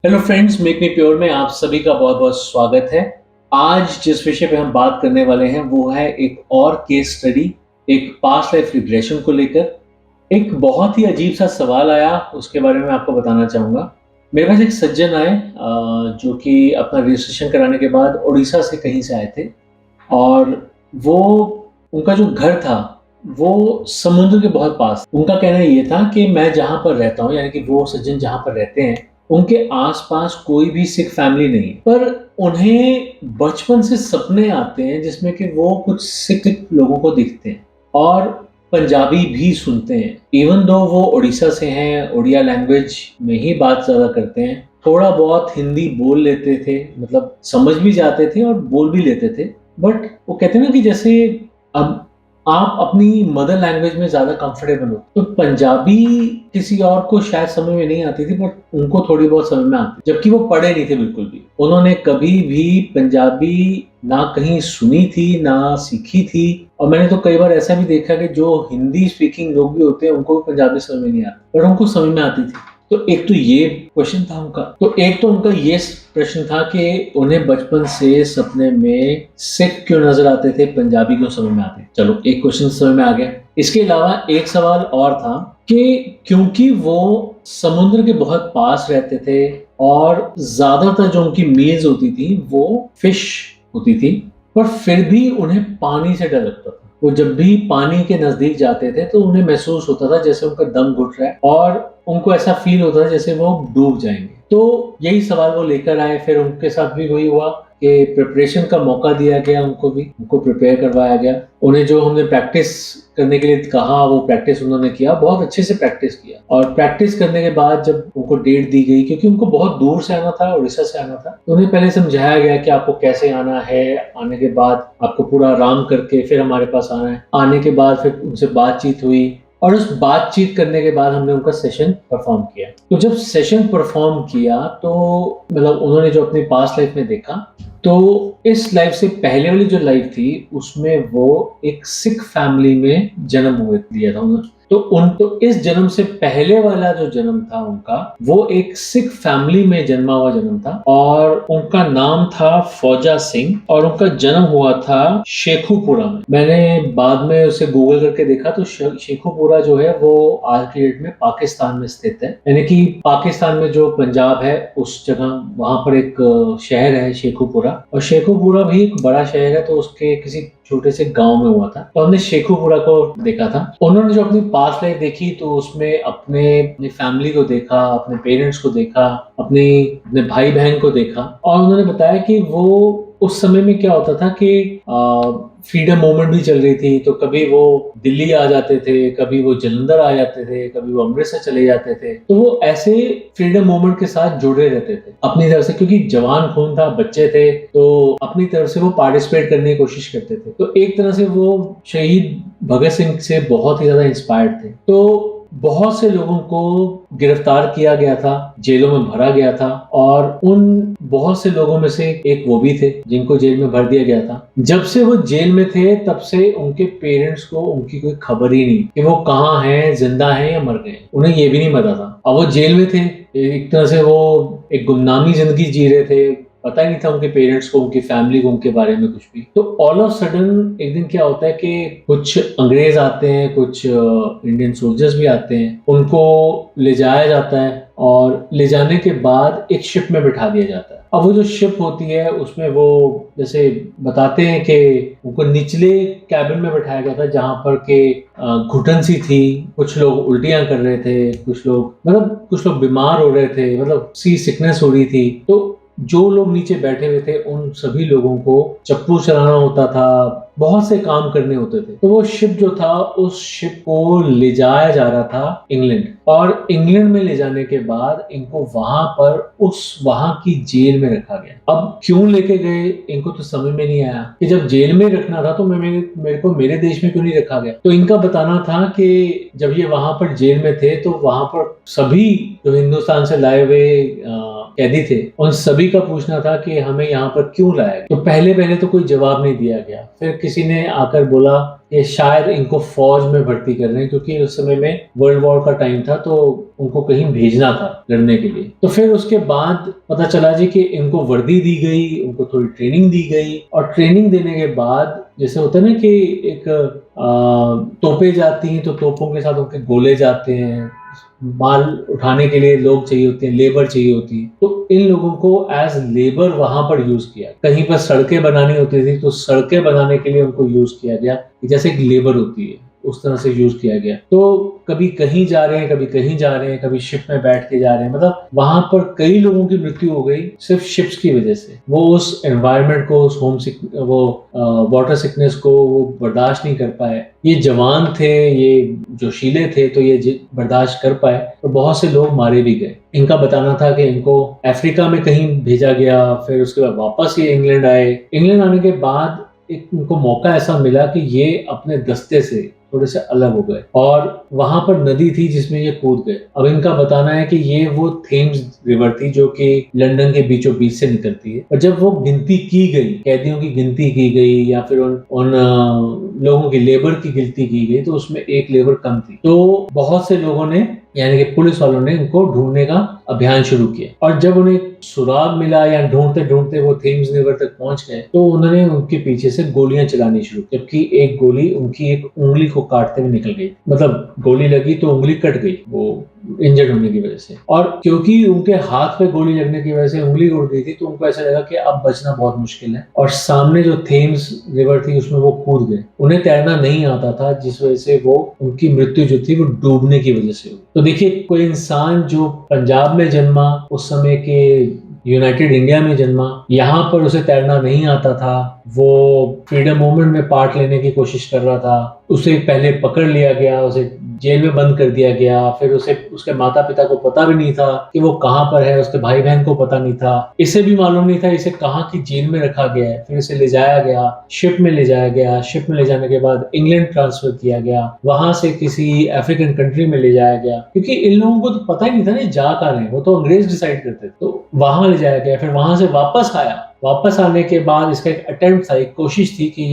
Hello friends, make me pure में आप सभी का बहुत बहुत स्वागत है। आज जिस विषय पे हम बात करने वाले हैं वो है एक और केस स्टडी, एक पास्ट लाइफ रिग्रेशन को लेकर। एक बहुत ही अजीब सा सवाल आया, उसके बारे में आपको बताना चाहूँगा। मेरे पास एक सज्जन आए जो कि अपना रजिस्ट्रेशन कराने के बाद उड़ीसा से कहीं से आए थे। और वो उनका जो घर था वो समुद्र के बहुत पास। उनका कहना ये था कि मैं जहाँ पर रहता हूँ, यानी कि वो सज्जन जहाँ पर रहते हैं, उनके आसपास कोई भी सिख फैमिली नहीं है। पर उन्हें बचपन से सपने आते हैं जिसमें कि वो कुछ सिख लोगों को दिखते हैं और पंजाबी भी सुनते हैं। इवन दो वो उड़ीसा से हैं, उड़िया लैंग्वेज में ही बात ज़्यादा करते हैं। थोड़ा बहुत हिंदी बोल लेते थे, मतलब समझ भी जाते थे और बोल भी लेते थे। बट वो कहते हैं ना कि जैसे अब आप अपनी मदर लैंग्वेज में ज़्यादा कंफर्टेबल हो, तो पंजाबी किसी और को शायद समझ में नहीं आती थी, बट उनको थोड़ी बहुत समझ में आती, जबकि वो पढ़े नहीं थे बिल्कुल भी। उन्होंने कभी भी पंजाबी ना कहीं सुनी थी, ना सीखी थी। और मैंने तो कई बार ऐसा भी देखा कि जो हिंदी स्पीकिंग लोग भी होते हैं उनको भी पंजाबी समझ में नहीं आती, बट उनको समझ में आती थी। तो एक तो ये क्वेश्चन था उनका। तो एक तो उनका ये प्रश्न था कि उन्हें बचपन से सपने में सिख क्यों नजर आते थे, पंजाबी क्यों समझ में आते। चलो, एक क्वेश्चन समझ में आ गया। इसके अलावा एक सवाल और था कि क्योंकि वो समुद्र के बहुत पास रहते थे और ज्यादातर जो उनकी मील्स होती थी वो फिश होती थी, पर फिर भी उन्हें पानी से डर लगता था। वो जब भी पानी के नजदीक जाते थे तो उन्हें महसूस होता था जैसे उनका दम घुट रहा है और उनको ऐसा फील होता था जैसे वो डूब जाएंगे। तो यही सवाल वो लेकर आए। फिर उनके साथ भी वही हुआ कि प्रिपरेशन का मौका दिया गया, उनको प्रिपेयर करवाया गया। उन्हें जो हमने प्रैक्टिस करने के लिए कहा वो प्रैक्टिस उन्होंने किया, बहुत अच्छे से प्रैक्टिस किया। और प्रैक्टिस करने के बाद जब उनको डेट दी गई, क्योंकि उनको बहुत दूर से आना था, उड़ीसा से आना था, तो उन्हें पहले समझाया गया कि आपको कैसे आना है। आने के बाद आपको पूरा आराम करके फिर हमारे पास आना है। आने के बाद फिर उनसे बातचीत हुई और उस बातचीत करने के बाद हमने उनका सेशन परफॉर्म किया। तो जब सेशन परफॉर्म किया तो मतलब उन्होंने जो अपनी पास्ट लाइफ में देखा, तो इस लाइफ से पहले वाली जो लाइफ थी उसमें वो एक सिख फैमिली में जन्म हुए दिया था उन्होंने। तो इस जन्म से पहले वाला जो जन्म था उनका, वो एक सिख फैमिली में जन्मा हुआ जन्म था और उनका नाम था फौजा सिंह और उनका जन्म हुआ था शेखुपुरा में। मैंने बाद में उसे गूगल करके देखा तो शेखुपुरा जो है वो आज की डेट में पाकिस्तान में स्थित है, यानी कि पाकिस्तान में जो पंजाब है उस जगह वहां पर एक शहर है शेखुपुरा। और शेखुपुरा भी एक बड़ा शहर है, तो उसके किसी छोटे से गांव में हुआ था। तो हमने शेखुपुरा को देखा था। उन्होंने जो अपनी पास्ट लाइफ देखी तो उसमें अपनी फैमिली को देखा, अपने पेरेंट्स को देखा, अपने भाई बहन को देखा। और उन्होंने बताया कि वो उस समय में क्या होता था कि फ्रीडम मूवमेंट भी चल रही थी, तो कभी वो दिल्ली आ जाते थे, कभी वो जलंधर आ जाते थे, कभी वो अमृतसर चले जाते थे। तो वो ऐसे फ्रीडम मूवमेंट के साथ जुड़े रहते थे अपनी तरफ से, क्योंकि जवान खून था, बच्चे थे, तो अपनी तरफ से वो पार्टिसिपेट करने की कोशिश करते थे। तो एक तरह से वो शहीद भगत सिंह से बहुत ही ज्यादा इंस्पायर्ड थे। तो बहुत से लोगों को गिरफ्तार किया गया था, जेलों में भरा गया था और उन बहुत से लोगों में से एक वो भी थे जिनको जेल में भर दिया गया था। जब से वो जेल में थे तब से उनके पेरेंट्स को उनकी कोई खबर ही नहीं कि वो कहाँ हैं, जिंदा हैं या मर गए। उन्हें ये भी नहीं पता था। अब वो जेल में थे, एक तरह से वो एक गुमनामी जिंदगी जी रहे थे, पता ही नहीं था उनके पेरेंट्स को, उनकी फैमिली को, उनके बारे में कुछ भी। तो ऑल ऑफ सडन एक दिन क्या होता है कि कुछ अंग्रेज आते हैं, कुछ इंडियन सोल्जर्स भी आते हैं, उनको ले जाया जाता है और ले जाने के बाद एक शिप में बिठा दिया जाता है। अब वो जो शिप होती है उसमें वो जैसे बताते हैं कि उनको निचले कैबिन में बिठाया गया था जहां पर के घुटन सी थी, कुछ लोग उल्टियां कर रहे थे, कुछ लोग बीमार हो रहे थे, मतलब सी सिकनेस हो रही थी। तो जो लोग नीचे बैठे हुए थे उन सभी लोगों को चप्पू चलाना होता था, बहुत से काम करने होते थे। तो वो शिप जो था, उस शिप को ले जाया जा रहा था इंग्लैंड, और इंग्लैंड में ले जाने के बाद इनको वहां पर वहां की जेल में रखा गया। अब क्यों लेके गए इनको तो समझ में नहीं आया कि जब जेल में रखना था तो मेरे को मेरे देश में क्यों नहीं रखा गया। तो इनका बताना था कि जब ये वहां पर जेल में थे तो वहां पर सभी जो हिंदुस्तान से लाए हुए कैदी थे उन सभी का पूछना था कि हमें यहाँ पर क्यों लाया गया। तो पहले पहले तो कोई जवाब नहीं दिया गया। फिर किसी ने आकर बोला कि शायद इनको फौज में भर्ती कर रहे हैं, क्योंकि उस समय में वर्ल्ड वॉर का टाइम था, तो उनको कहीं भेजना था लड़ने के लिए। तो फिर उसके बाद पता चला जी कि इनको वर्दी दी गई, उनको थोड़ी ट्रेनिंग दी गई, और ट्रेनिंग देने के बाद जैसे होता है ना कि एक तोपें जाती हैं तो तोपों के साथ उनके गोले जाते हैं, माल उठाने के लिए लोग चाहिए होते हैं, लेबर चाहिए होती है, तो इन लोगों को एज लेबर वहां पर यूज किया। कहीं पर सड़कें बनानी होती थी तो सड़कें बनाने के लिए उनको यूज किया गया, जैसे एक लेबर होती है उस तरह से यूज किया गया। तो कभी कहीं जा रहे हैं, कभी कहीं जा रहे हैं, कभी शिप में बैठ के जा रहे हैं, मतलब वहां पर कई लोगों की मृत्यु हो गई सिर्फ शिप्स की वजह से। वो उस एनवायरनमेंट को, उस वो वाटर सिकनेस को वो बर्दाश्त नहीं कर पाए। ये जवान थे, ये जोशीले थे, तो ये बर्दाश्त कर पाए, तो बहुत से लोग मारे भी गए। इनका बताना था कि इनको अफ्रीका में कहीं भेजा गया, फिर उसके बाद वापस ये इंग्लैंड आए। इंग्लैंड आने के बाद एक इनको मौका ऐसा मिला कि ये अपने दस्ते से थोड़े से अलग हो गए, और वहां पर नदी थी जिसमें ये कूद गए। अब इनका बताना है कि ये वो थेम्स रिवर थी जो कि लंदन के बीचों बीच से निकलती है, और जब वो गिनती की गई, कैदियों की गिनती की गई या फिर उन लोगों की लेबर की गिनती की गई, तो उसमें एक लेबर कम थी। तो बहुत से लोगों ने, यानी कि पुलिस वालों ने, इनको ढूंढने का अभियान शुरू किया, और जब उन्हें सुराग मिला या ढूंढते ढूंढते वो थेम्स रिवर तक पहुंच गए, तो उन्होंने उनके पीछे से गोलियां चलानी शुरू, जबकि एक गोली उनकी एक उंगली को काटते हुए निकल गई। मतलब गोली लगी तो उंगली कट गई, वो इंजर्ड होने की वजह से। और क्योंकि उनके हाथ पे गोली लगने की वजह से उंगली उड़ गई थी, तो उनको ऐसा लगा कि अब बचना बहुत मुश्किल है, और सामने जो थेम्स रिवर थी उसमें वो कूद गए। उन्हें तैरना नहीं आता था, जिस वजह से वो उनकी मृत्यु जो थी वो डूबने की वजह से हुई। तो देखिए, कोई इंसान जो पंजाब में जन्मा, उस समय के यूनाइटेड इंडिया में जन्मा, यहाँ पर उसे तैरना नहीं आता था, वो फ्रीडम मूवमेंट में पार्ट लेने की कोशिश कर रहा था, उसे पहले पकड़ लिया गया, उसे जेल में बंद कर दिया गया, फिर उसे उसके माता पिता को पता भी नहीं था कि वो कहाँ पर है, उसके भाई बहन को पता नहीं था, इसे भी मालूम नहीं था इसे कहाँ की जेल में रखा गया है। फिर इसे ले जाया गया, शिप में ले जाया गया, शिप में ले जाने के बाद इंग्लैंड ट्रांसफर किया गया, वहां से किसी अफ्रीकन कंट्री में ले जाया गया, क्योंकि इन लोगों को तो पता ही नहीं था ना जा कहाँ रहे हैं, वो तो अंग्रेज डिसाइड करते थे। तो वहां ले जाया गया, फिर वहां से वापस आया। वापस आने के बाद इसका एक अटेम्प्ट था, एक कोशिश थी कि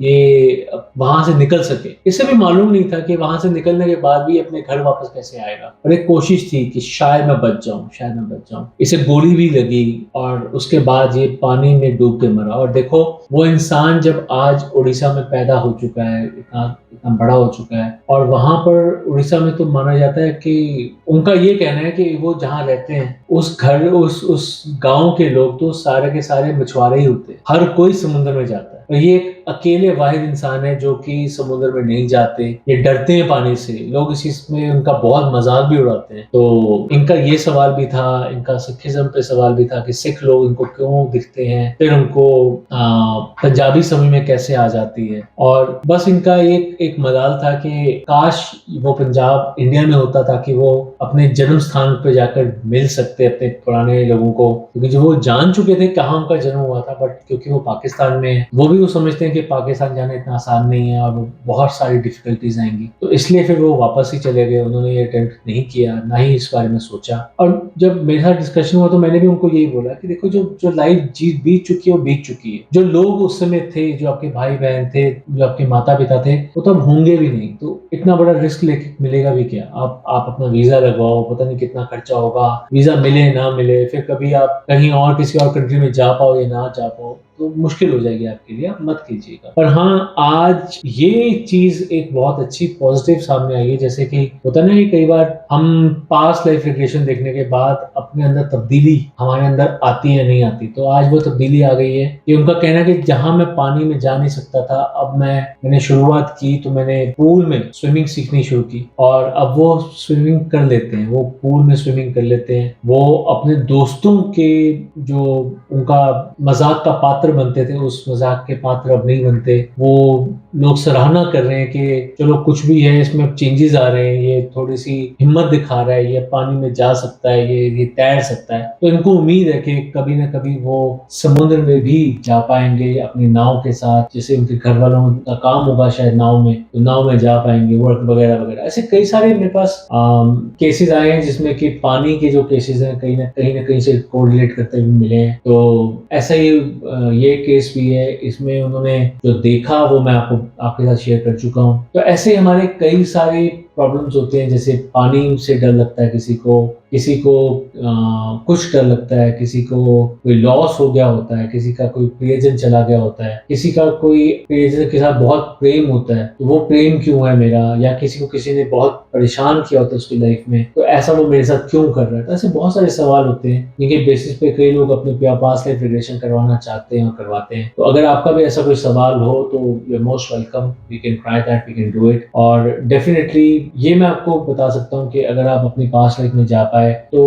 ये वहां से निकल सके। इसे भी मालूम नहीं था कि वहां से निकलने के बाद भी अपने घर वापस कैसे आएगा, और एक कोशिश थी कि शायद मैं बच जाऊं, शायद मैं बच जाऊं। इसे गोली भी लगी, और उसके बाद ये पानी में डूब के मरा। और देखो, वो इंसान जब आज उड़ीसा में पैदा हो चुका है, इतना इतना बड़ा हो चुका है, और वहां पर उड़ीसा में तो माना जाता है कि उनका ये कहना है कि वो जहाँ रहते हैं उस घर, उस गांव के लोग तो सारे के सारे मछुआरे ही होते हैं, हर कोई समुद्र में जाता है। और ये एक अकेले वाहिद इंसान है जो कि समुद्र में नहीं जाते, ये डरते हैं पानी से। लोग इस चीज में उनका बहुत मजाक भी उड़ाते हैं। तो इनका ये सवाल भी था, इनका सिखिज्म पे सवाल भी था कि सिख लोग इनको क्यों दिखते हैं, फिर उनको पंजाबी समझ में कैसे आ जाती है। और बस इनका एक मलाल था कि काश वो पंजाब इंडिया में होता, ताकि वो अपने जन्म स्थान पे जाकर मिल सकते अपने पुराने लोगों को, क्योंकि जो वो जान चुके थे कहाँ उनका जन्म हुआ था, बट क्योंकि वो पाकिस्तान में है, वो भी वो समझते हैं कि पाकिस्तान जाना इतना आसान नहीं है और बहुत सारी डिफिकल्टीज आएंगी, तो इसलिए फिर वो वापस ही चले गए। उन्होंने ये अटेम्प्ट नहीं किया, ना ही इस बारे में सोचा। और जब मेरे साथ डिस्कशन हुआ तो मैंने भी उनको यही बोला कि देखो, जो लाइफ बीत चुकी है वो बीत चुकी है। जो लोग उस समय थे, जो आपके भाई बहन थे, जो आपके माता पिता थे, वो तब होंगे भी नहीं, तो इतना बड़ा रिस्क लेके मिलेगा भी क्या। आप अपना वीजा लगवाओ, पता नहीं कितना खर्चा होगा, वीजा मिले ना मिले, फिर कभी आप कहीं और किसी और कंट्री में जा पाओ या ना जा पाओ, तो मुश्किल हो जाएगी आपके लिए, आप मत कीजिएगा। पर हाँ, आज ये चीज एक बहुत अच्छी पॉजिटिव सामने आई है। जैसे कि होता ना कि कई बार हम पास्ट लाइफ रिग्रेशन देखने के बाद अपने अंदर तब्दीली हमारे अंदर आती है नहीं आती, तो आज वो तब्दीली आ गई है कि उनका कहना है कि जहां मैं पानी में जा नहीं सकता था, अब मैंने शुरुआत की, तो मैंने पूल में स्विमिंग सीखनी शुरू की, और अब वो स्विमिंग कर लेते हैं, वो पूल में स्विमिंग कर लेते हैं। वो अपने दोस्तों के, जो उनका मजाक का पात्र बनते थे, उस मजाक के पात्र अब नहीं बनते। वो लोग सराहना कर रहे हैं कि चलो कुछ भी है, इसमें अब चेंजेस आ रहे हैं, ये थोड़ी सी हिम्मत दिखा रहा है, ये पानी में जा सकता है, ये तैर सकता है। तो इनको उम्मीद है कि कभी ना कभी वो समुद्र में भी जा पाएंगे अपनी नाव के साथ, जैसे उनके घर वालों का काम होगा शायद नाव में, तो नाव में जा पाएंगे, वर्क वगैरह वगैरह। ऐसे कई सारे मेरे पास केसेस आए हैं जिसमें कि पानी के जो केसेस हैं कहीं ना कहीं से कोरिलेट करते हुए मिले हैं। तो ऐसा ही ये केस भी है, इसमें उन्होंने जो देखा वो मैं आपके साथ शेयर कर चुका हूँ। तो ऐसे हमारे कई सारे प्रॉब्लम्स होते हैं, जैसे पानी से डर लगता है किसी को कुछ डर लगता है, किसी को कोई लॉस हो गया होता है, किसी का कोई प्रियजन चला गया होता है, किसी का कोई प्रियजन के साथ बहुत प्रेम होता है, तो वो प्रेम क्यों है मेरा, या किसी को किसी ने बहुत परेशान किया होता है उसकी लाइफ में, तो ऐसा वो मेरे साथ क्यों कर रहा है। तो ऐसे बहुत सारे सवाल होते हैं जिनके बेसिस पे कई लोग अपने पास्ट लाइफ रिग्रेशन करवाना चाहते हैं और करवाते हैं। तो अगर आपका भी ऐसा कोई सवाल हो तो you are most welcome, we can try that, we can do it. और डेफिनेटली ये मैं आपको बता सकता हूँ कि अगर आप अपनी पास्ट लाइफ में जा पाए तो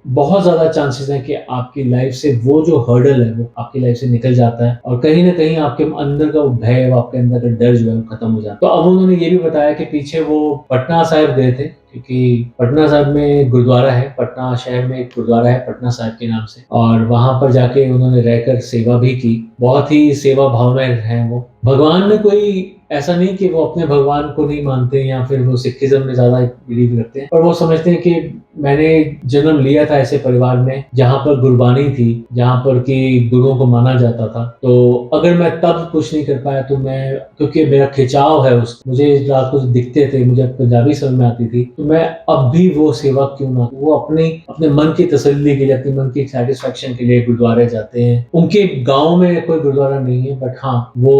बहुत ज्यादा चांसेस हैं कि आपकी लाइफ से वो जो हर्डल है वो आपकी लाइफ से निकल जाता है, और कहीं ना कहीं आपके अंदर का वो भय, आपके अंदर का डर जो है वो खत्म हो जाता है। तो अब उन्होंने ये भी बताया कि पीछे वो पटना साहिब गए थे, क्योंकि पटना साहिब में गुरुद्वारा है, पटना शहर में एक गुरुद्वारा है पटना साहिब के नाम से, और वहां पर जाके उन्होंने रहकर सेवा भी की। बहुत ही सेवा भावनाएं हैं वो। भगवान में कोई ऐसा नहीं कि वो अपने भगवान को नहीं मानते या फिर वो सिखिज्म में ज्यादा बिलीव करते हैं, पर वो समझते हैं कि मैंने जन्म लिया था ऐसे परिवार में जहाँ पर गुरबानी थी, जहाँ पर कि गुरुओं को माना जाता था। तो अगर मैं तब कुछ नहीं कर पाया तो मैं, क्योंकि मेरा खिंचाव है मुझे रात को दिखते थे, मुझे पंजाबी समझ में आती थी, तो मैं अब भी वो सेवा क्यों ना। वो अपने मन की तसल्ली के लिए, अपने मन की सेटिस्फेक्शन के लिए गुरुद्वारे जाते हैं। उनके गांव में कोई गुरुद्वारा नहीं है, बट हाँ वो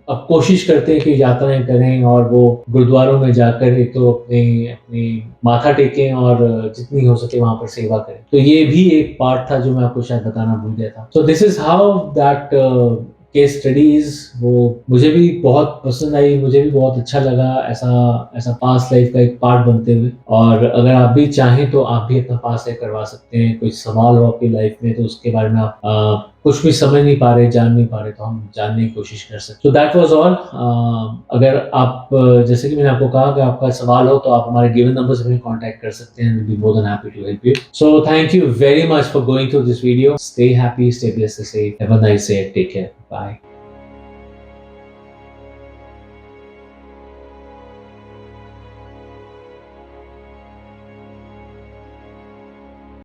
अब कोशिश करते हैं कि यात्राएं करें और वो गुरुद्वारों में जाकर एक तो अपनी माथा टेकें और जितनी हो सके वहां पर सेवा करें। तो ये भी एक पार्ट था जो मैं आपको शायद बताना भूल गया था। So this is how that case studies, वो मुझे भी बहुत पसंद आई, मुझे भी बहुत अच्छा लगा ऐसा पास्ट लाइफ का एक पार्ट बनते हुए। और अगर आप भी चाहें तो आप भी अपना पास्ट लाइफ करवा सकते हैं। कोई सवाल हो आपकी लाइफ में तो उसके बारे में आप कुछ भी समझ नहीं पा रहे, जान नहीं पा रहे, तो हम जानने की कोशिश कर सकते। So that was all. अगर आप जैसे कि मैंने आपको कहा कि आपका सवाल हो तो आप हमारे गिवन नंबर्स पे कांटेक्ट कर सकते हैं। Will be more than happy to help you. So thank you very much for going through this video. Stay happy, stay blessed, stay safe, have a nice day, take care, bye.